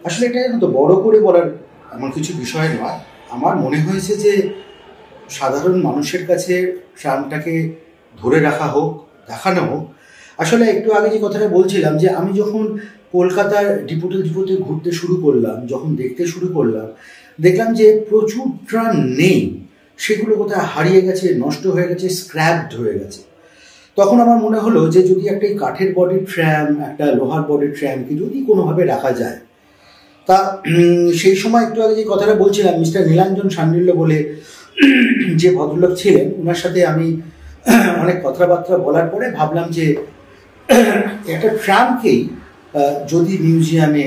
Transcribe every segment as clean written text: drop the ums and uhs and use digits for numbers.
আসলে এটা জানো তো বড় করে বলার এমন কিছু বিষয় নয়। আমার মনে হয়েছে যে সাধারণ মানুষের কাছে ট্রামটাকে ধরে রাখা হোক, দেখানো হোক। আসলে একটু আগে যে কথাটা বলছিলাম যে আমি যখন কলকাতার ডিপোতে ডিপোতে ঘুরতে শুরু করলাম, যখন দেখতে শুরু করলাম, দেখলাম যে প্রচুর ট্রাম নেই, সেগুলো কোথায় হারিয়ে গেছে, নষ্ট হয়ে গেছে, স্ক্র্যাপড হয়ে গেছে। তখন আমার মনে হলো যে যদি একটা এই কাঠের বডির ট্র্যাম, একটা লোহার বডির ট্র্যামকে যদি কোনোভাবে রাখা যায়, তা সেই সময় একটু আগে যে কথাটা বলছিলাম, মিস্টার নীলাঞ্জন শান্ডিল্য বলে যে ভদ্রলোক ছিলেন, ওনার সাথে আমি অনেক কথাবার্তা বলার পরে ভাবলাম যে একটা ট্রামকেই যদি মিউজিয়ামে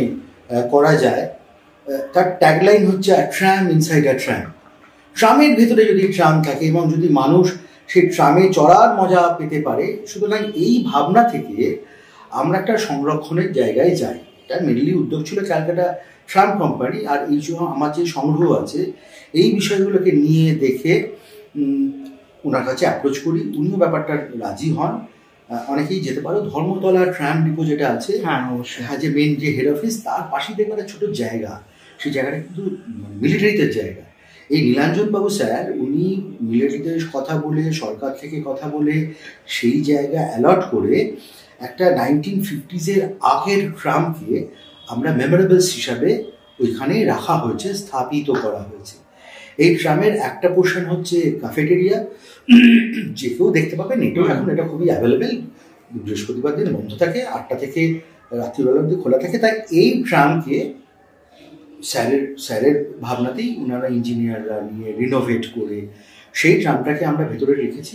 করা যায়, তার ট্যাগলাইন হচ্ছে আ ট্রাম ইনসাইড আ ট্রাম। ট্রামের ভেতরে যদি ট্রাম থাকে এবং যদি মানুষ সেই ট্রামে চড়ার মজা পেতে পারে, সুতরাং এই ভাবনা থেকে আমরা একটা সংরক্ষণের জায়গায় যাই। এটা মেনলি উদ্যোগ ছিল ক্যালকাটা ট্রাম কোম্পানি। আর এই জন্য আমার যে সংগ্রহ আছে, এই বিষয়গুলোকে নিয়ে দেখে ওনার কাছে অ্যাপ্রোচ করি, উনিও ব্যাপারটা রাজি হন। অনেকেই যেতে পারো ধর্মতলা ট্রাম ডিপো যেটা আছে, হ্যাঁ অবশ্যই, হ্যাঁ, যে মেন যে হেড অফিস, তার পাশেই দেখবার একটা ছোটো জায়গা, সেই জায়গাটা কিন্তু মিলিটারিদের জায়গা। এই নীলাঞ্জন বাবু স্যার, উনি মিলিটারিদের কথা বলে, সরকার থেকে কথা বলে, সেই জায়গা অ্যালট করে একটা 1950s আগের ট্রামকে আমরা মেমোরেবলস হিসাবে ওইখানে রাখা হয়েছে, স্থাপিত করা হয়েছে। এই ট্রামের একটা পোর্শন হচ্ছে ক্যাফেটেরিয়া, যে কেউ দেখতে পাবেন। এটাও এখন এটা খুবই অ্যাভেলেবেল, বৃহস্পতিবার দিন বন্ধ থাকে, 8টা থেকে রাত্রিবেলা অবধি খোলা থাকে। তাই এই ট্রামকে স্যারের ভাবনাতেই ওনারা ইঞ্জিনিয়াররা নিয়ে রিনোভেট করে সেই ট্রামটাকে আমরা ভেতরে রেখেছি।